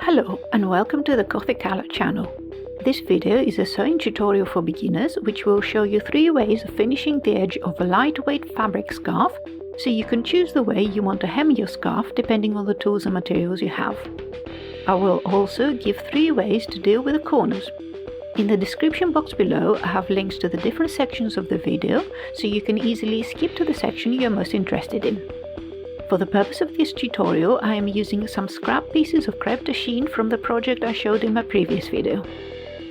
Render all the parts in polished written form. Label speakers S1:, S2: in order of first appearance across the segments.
S1: Hello and welcome to the Gothic Color channel. This video is a sewing tutorial for beginners which will show you 3 ways of finishing the edge of a lightweight fabric scarf, so you can choose the way you want to hem your scarf depending on the tools and materials you have. I will also give 3 ways to deal with the corners. In the description box below I have links to the different sections of the video, so you can easily skip to the section you are most interested in. For the purpose of this tutorial, I am using some scrap pieces of crepe de chine from the project I showed in my previous video.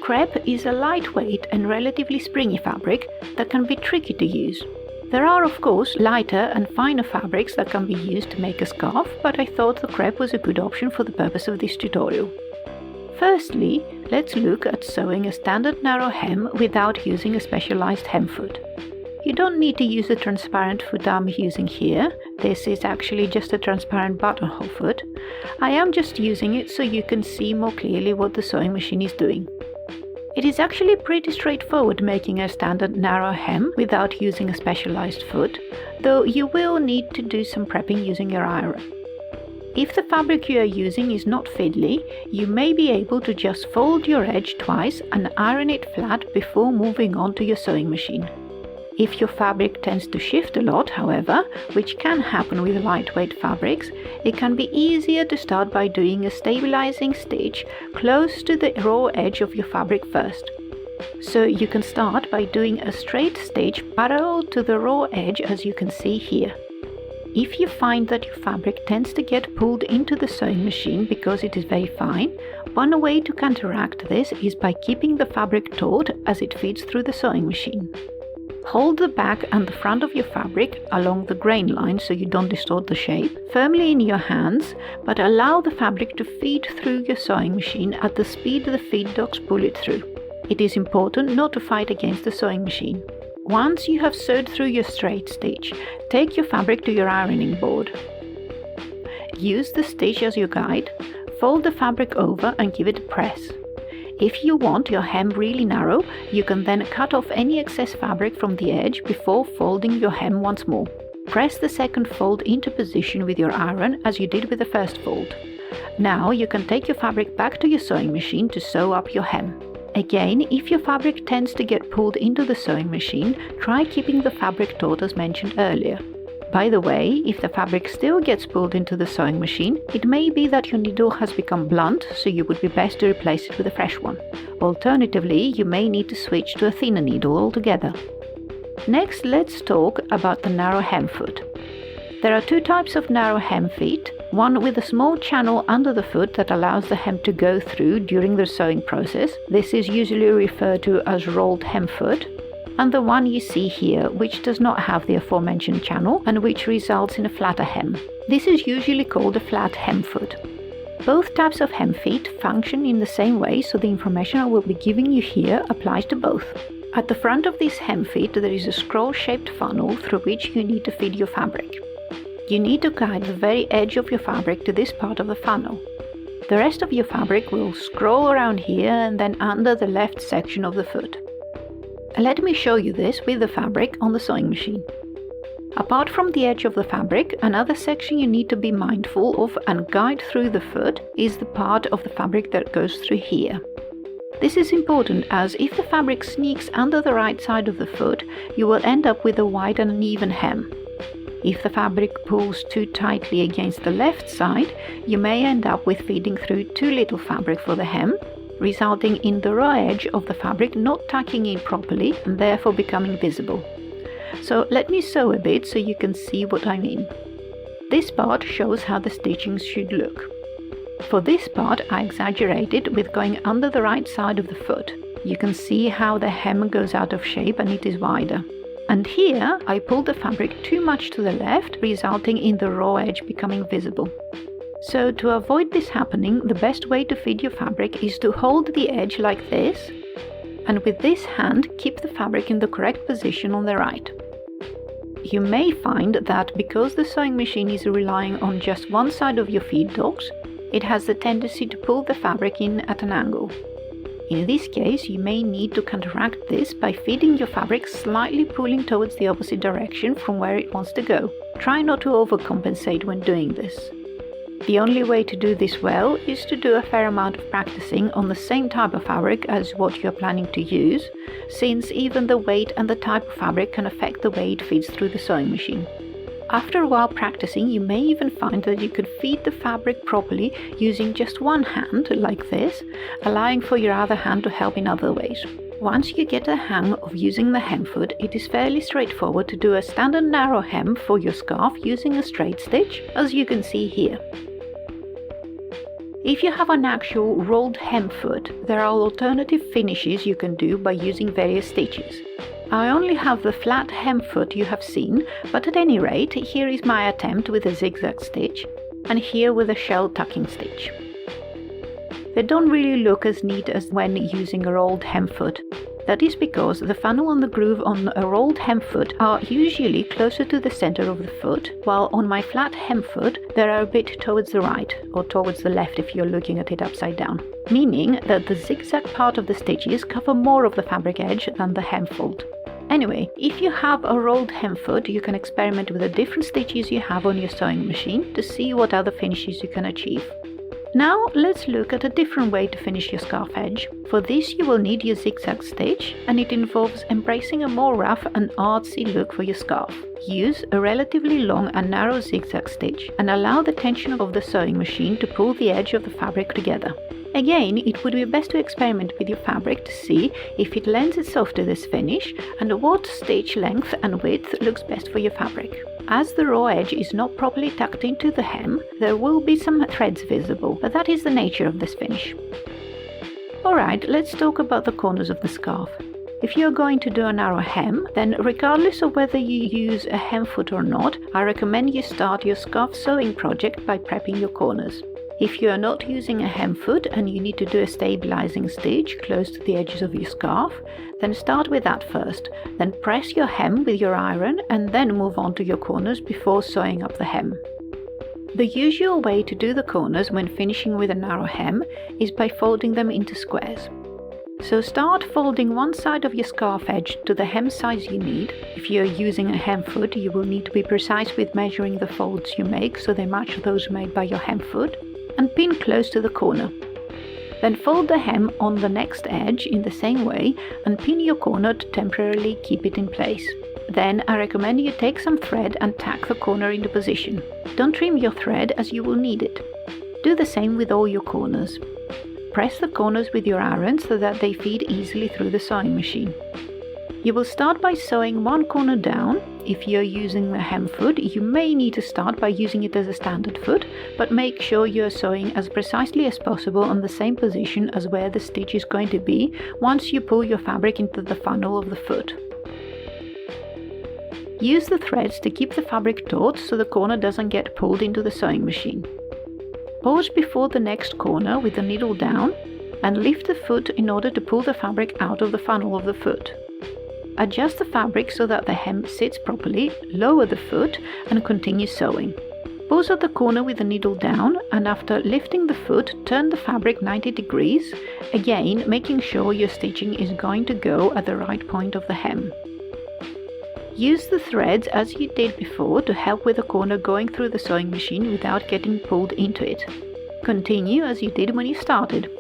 S1: Crepe is a lightweight and relatively springy fabric that can be tricky to use. There are of course lighter and finer fabrics that can be used to make a scarf, but I thought the crepe was a good option for the purpose of this tutorial. Firstly, let's look at sewing a standard narrow hem without using a specialized hem foot. You don't need to use the transparent foot I'm using here. This is actually just a transparent buttonhole foot. I am just using it so you can see more clearly what the sewing machine is doing. It is actually pretty straightforward making a standard narrow hem without using a specialized foot, though you will need to do some prepping using your iron. If the fabric you are using is not fiddly, you may be able to just fold your edge twice and iron it flat before moving on to your sewing machine. If your fabric tends to shift a lot, however, which can happen with lightweight fabrics, it can be easier to start by doing a stabilizing stitch close to the raw edge of your fabric first. So you can start by doing a straight stitch parallel to the raw edge, as you can see here. If you find that your fabric tends to get pulled into the sewing machine because it is very fine, one way to counteract this is by keeping the fabric taut as it feeds through the sewing machine. Hold the back and the front of your fabric along the grain line so you don't distort the shape firmly in your hands, but allow the fabric to feed through your sewing machine at the speed the feed dogs pull it through. It is important not to fight against the sewing machine. Once you have sewed through your straight stitch, take your fabric to your ironing board. Use the stitch as your guide, fold the fabric over and give it a press. If you want your hem really narrow, you can then cut off any excess fabric from the edge before folding your hem once more. Press the second fold into position with your iron as you did with the first fold. Now you can take your fabric back to your sewing machine to sew up your hem. Again, if your fabric tends to get pulled into the sewing machine, try keeping the fabric taut as mentioned earlier. By the way, if the fabric still gets pulled into the sewing machine, it may be that your needle has become blunt, so you would be best to replace it with a fresh one. Alternatively, you may need to switch to a thinner needle altogether. Next, let's talk about the narrow hem foot. There are 2 types of narrow hem feet, one with a small channel under the foot that allows the hem to go through during the sewing process. This is usually referred to as rolled hem foot. And the one you see here, which does not have the aforementioned channel and which results in a flatter hem. This is usually called a flat hem foot. Both types of hem feet function in the same way, so the information I will be giving you here applies to both. At the front of this hem feet there is a scroll-shaped funnel through which you need to feed your fabric. You need to guide the very edge of your fabric to this part of the funnel. The rest of your fabric will scroll around here and then under the left section of the foot. Let me show you this with the fabric on the sewing machine. Apart from the edge of the fabric, another section you need to be mindful of and guide through the foot is the part of the fabric that goes through here. This is important as if the fabric sneaks under the right side of the foot, you will end up with a wide and uneven hem. If the fabric pulls too tightly against the left side, you may end up with feeding through too little fabric for the hem, resulting in the raw edge of the fabric not tucking in properly and therefore becoming visible. So let me sew a bit so you can see what I mean. This part shows how the stitching should look. For this part I exaggerated with going under the right side of the foot. You can see how the hem goes out of shape and it is wider. And here I pulled the fabric too much to the left, resulting in the raw edge becoming visible. So to avoid this happening, the best way to feed your fabric is to hold the edge like this, and with this hand keep the fabric in the correct position on the right. You may find that because the sewing machine is relying on just one side of your feed dogs, it has the tendency to pull the fabric in at an angle. In this case, you may need to counteract this by feeding your fabric slightly pulling towards the opposite direction from where it wants to go. Try not to overcompensate when doing this. The only way to do this well is to do a fair amount of practicing on the same type of fabric as what you're planning to use, since even the weight and the type of fabric can affect the way it feeds through the sewing machine. After a while practicing, you may even find that you could feed the fabric properly using just one hand, like this, allowing for your other hand to help in other ways. Once you get the hang of using the hem foot, it is fairly straightforward to do a standard narrow hem for your scarf using a straight stitch, as you can see here. If you have an actual rolled hem foot, there are alternative finishes you can do by using various stitches. I only have the flat hem foot you have seen, but at any rate, here is my attempt with a zigzag stitch, and here with a shell tucking stitch. They don't really look as neat as when using a rolled hem foot. That is because the funnel and the groove on a rolled hem foot are usually closer to the center of the foot, while on my flat hem foot they are a bit towards the right, or towards the left if you're looking at it upside down, meaning that the zigzag part of the stitches cover more of the fabric edge than the hem fold. Anyway, if you have a rolled hem foot, you can experiment with the different stitches you have on your sewing machine to see what other finishes you can achieve. Now let's look at a different way to finish your scarf edge. For this you will need your zigzag stitch, and it involves embracing a more rough and artsy look for your scarf. Use a relatively long and narrow zigzag stitch and allow the tension of the sewing machine to pull the edge of the fabric together. Again, it would be best to experiment with your fabric to see if it lends itself to this finish and what stitch length and width looks best for your fabric. As the raw edge is not properly tucked into the hem, there will be some threads visible, but that is the nature of this finish. Alright, let's talk about the corners of the scarf. If you're going to do a narrow hem, then regardless of whether you use a hem foot or not, I recommend you start your scarf sewing project by prepping your corners. If you are not using a hem foot and you need to do a stabilizing stitch close to the edges of your scarf, then start with that first, then press your hem with your iron and then move on to your corners before sewing up the hem. The usual way to do the corners when finishing with a narrow hem is by folding them into squares. So start folding one side of your scarf edge to the hem size you need. If you're using a hem foot, you will need to be precise with measuring the folds you make so they match those made by your hem foot, and pin close to the corner. Then fold the hem on the next edge in the same way and pin your corner to temporarily keep it in place. Then I recommend you take some thread and tack the corner into position. Don't trim your thread as you will need it. Do the same with all your corners. Press the corners with your iron so that they feed easily through the sewing machine. You will start by sewing one corner down. If you're using the hem foot, you may need to start by using it as a standard foot, but make sure you're sewing as precisely as possible on the same position as where the stitch is going to be once you pull your fabric into the funnel of the foot. Use the threads to keep the fabric taut so the corner doesn't get pulled into the sewing machine. Pause before the next corner with the needle down and lift the foot in order to pull the fabric out of the funnel of the foot. Adjust the fabric so that the hem sits properly, lower the foot and continue sewing. Pause at the corner with the needle down and after lifting the foot, turn the fabric 90 degrees, again making sure your stitching is going to go at the right point of the hem. Use the threads as you did before to help with the corner going through the sewing machine without getting pulled into it. Continue as you did when you started.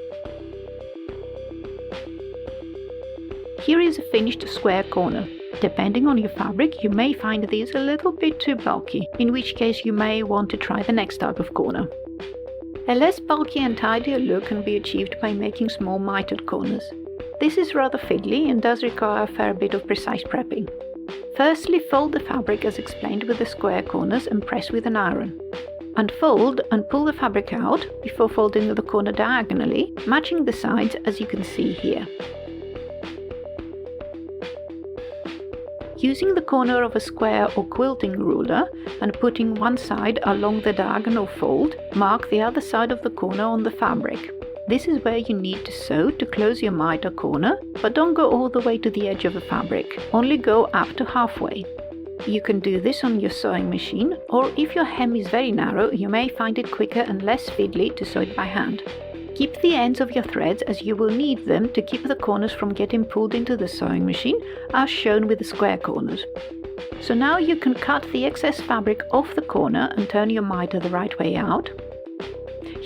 S1: Here is a finished square corner. Depending on your fabric, you may find these a little bit too bulky, in which case you may want to try the next type of corner. A less bulky and tidier look can be achieved by making small mitered corners. This is rather fiddly and does require a fair bit of precise prepping. Firstly, fold the fabric as explained with the square corners and press with an iron. Unfold and pull the fabric out before folding the corner diagonally, matching the sides as you can see here. Using the corner of a square or quilting ruler and putting one side along the diagonal fold, mark the other side of the corner on the fabric. This is where you need to sew to close your miter corner, but don't go all the way to the edge of the fabric, only go up to halfway. You can do this on your sewing machine, or if your hem is very narrow, you may find it quicker and less fiddly to sew it by hand. Keep the ends of your threads as you will need them to keep the corners from getting pulled into the sewing machine, as shown with the square corners. So now you can cut the excess fabric off the corner and turn your miter the right way out.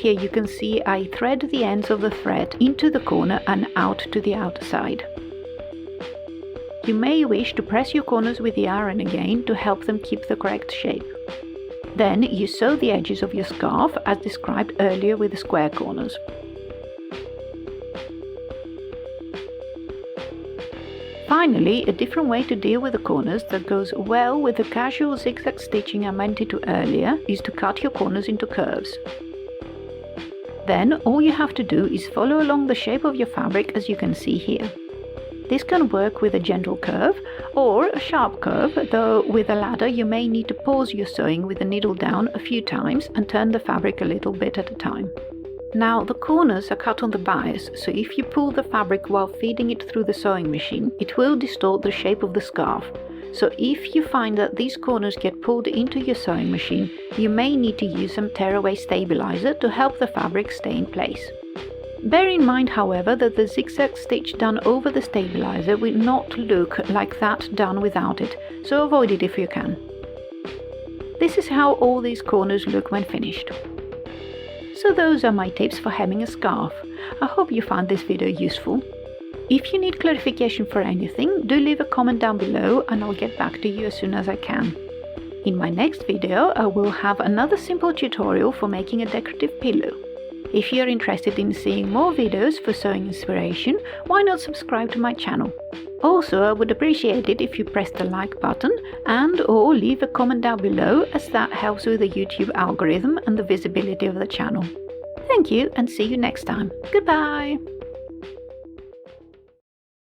S1: Here you can see I thread the ends of the thread into the corner and out to the outside. You may wish to press your corners with the iron again to help them keep the correct shape. Then you sew the edges of your scarf as described earlier with the square corners. Finally, a different way to deal with the corners that goes well with the casual zigzag stitching I went into earlier is to cut your corners into curves. Then all you have to do is follow along the shape of your fabric as you can see here. This can work with a gentle curve or a sharp curve, though with a ladder you may need to pause your sewing with the needle down a few times and turn the fabric a little bit at a time. Now the corners are cut on the bias, so if you pull the fabric while feeding it through the sewing machine, it will distort the shape of the scarf. So if you find that these corners get pulled into your sewing machine, you may need to use some tearaway stabilizer to help the fabric stay in place. Bear in mind, however, that the zigzag stitch done over the stabilizer will not look like that done without it, so avoid it if you can. This is how all these corners look when finished. So those are my tips for hemming a scarf. I hope you found this video useful. If you need clarification for anything, do leave a comment down below and I'll get back to you as soon as I can. In my next video, I will have another simple tutorial for making a decorative pillow. If you're interested in seeing more videos for sewing inspiration, why not subscribe to my channel? Also, I would appreciate it if you press the like button and/or leave a comment down below, as that helps with the YouTube algorithm and the visibility of the channel. Thank you and see you next time. Goodbye!